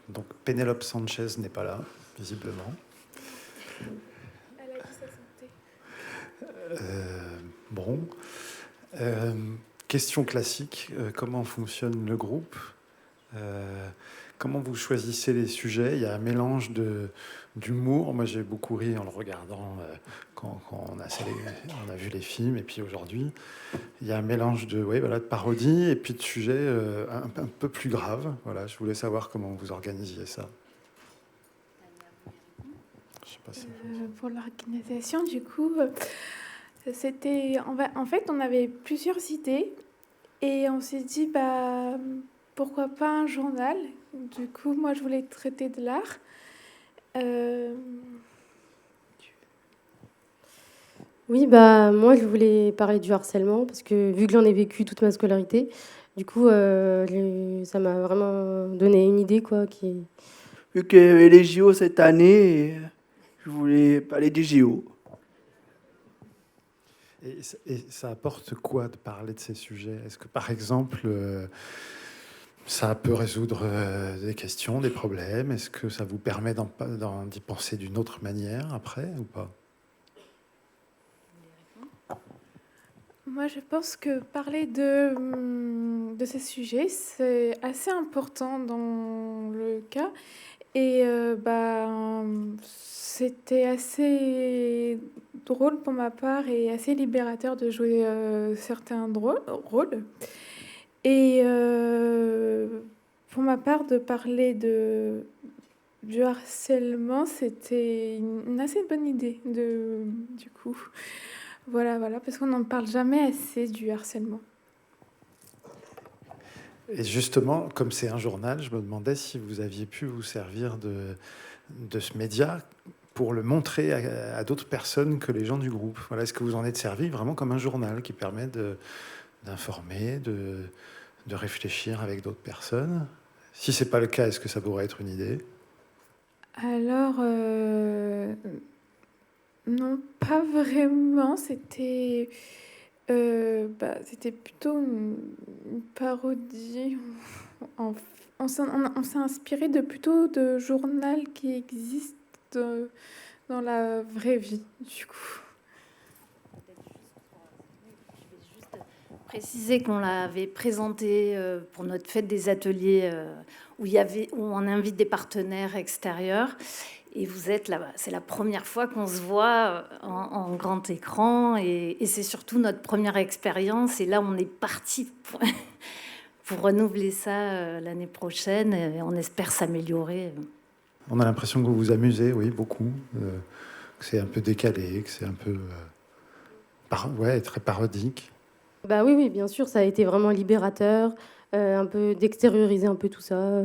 Donc Pénélope Sanchez n'est pas là, visiblement. Elle a dit sa santé. Bon. Question classique, comment fonctionne le groupe? Comment vous choisissez les sujets? Il y a un mélange d'humour. Moi, j'ai beaucoup ri en le regardant quand on a vu les films. Et puis aujourd'hui, il y a un mélange de parodie et puis de sujets un peu plus graves. Voilà, je voulais savoir comment vous organisiez ça. Je sais pas si Pour l'organisation, du coup, c'était... En fait, on avait plusieurs idées et on s'est dit, pourquoi pas un journal? Du coup, moi, je voulais traiter de l'art. Oui, bah moi je voulais parler du harcèlement parce que vu que j'en ai vécu toute ma scolarité, du coup ça m'a vraiment donné une idée quoi qui. Vu qu'il y avait les JO cette année, je voulais parler des JO. Et ça apporte quoi de parler de ces sujets? Est-ce que, par exemple, ça peut résoudre des questions, des problèmes? Est-ce que ça vous permet d'y penser d'une autre manière après ou pas? Moi, je pense que parler de ces sujets, c'est assez important dans le cas. Et c'était assez drôle pour ma part et assez libérateur de jouer certains rôles. Et pour ma part, de parler du harcèlement, c'était une assez bonne idée, du coup. Voilà, parce qu'on n'en parle jamais assez du harcèlement. Et justement, comme c'est un journal, je me demandais si vous aviez pu vous servir de ce média pour le montrer à d'autres personnes que les gens du groupe. Voilà, est-ce que vous en êtes servi vraiment comme un journal qui permet d'informer, de réfléchir avec d'autres personnes? Si c'est pas le cas, est-ce que ça pourrait être une idée? Alors, non, pas vraiment. C'était plutôt une parodie. En- on s'est inspiré plutôt de journal qui existe dans la vraie vie, du coup. Préciser qu'on l'avait présenté pour notre fête des ateliers où on invite des partenaires extérieurs. Et vous êtes là, c'est la première fois qu'on se voit en grand écran et c'est surtout notre première expérience. Et là, on est parti pour renouveler ça l'année prochaine et on espère s'améliorer. On a l'impression que vous vous amusez, oui, beaucoup, que c'est un peu décalé, que c'est un peu très parodique. Bah oui, bien sûr, ça a été vraiment libérateur, un peu d'extérioriser un peu tout ça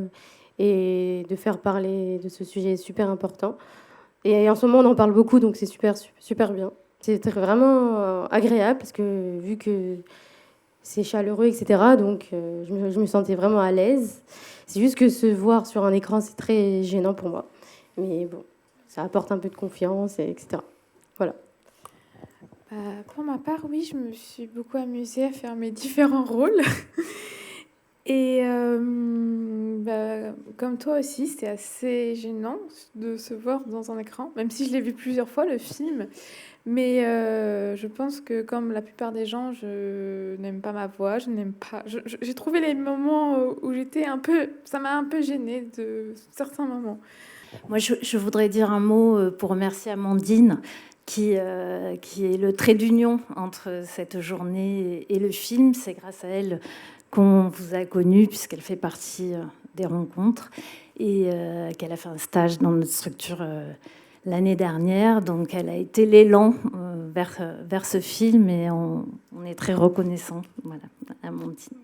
et de faire parler de ce sujet super important. Et en ce moment, on en parle beaucoup, donc c'est super bien. C'était vraiment agréable parce que vu que c'est chaleureux, etc., donc je me sentais vraiment à l'aise. C'est juste que se voir sur un écran, c'est très gênant pour moi. Mais bon, ça apporte un peu de confiance, etc. Voilà. Pour ma part, oui, je me suis beaucoup amusée à faire mes différents rôles. Et comme toi aussi, c'est assez gênant de se voir dans un écran, même si je l'ai vu plusieurs fois, le film. Mais je pense que comme la plupart des gens, je n'aime pas ma voix, je n'aime pas... J'ai trouvé les moments où j'étais un peu... Ça m'a un peu gênée de certains moments. Moi, je voudrais dire un mot pour remercier Amandine, qui est le trait d'union entre cette journée et le film. C'est grâce à elle qu'on vous a connu, puisqu'elle fait partie des rencontres et qu'elle a fait un stage dans notre structure l'année dernière. Donc, elle a été l'élan vers ce film et on est très reconnaissant. Voilà, Amandine.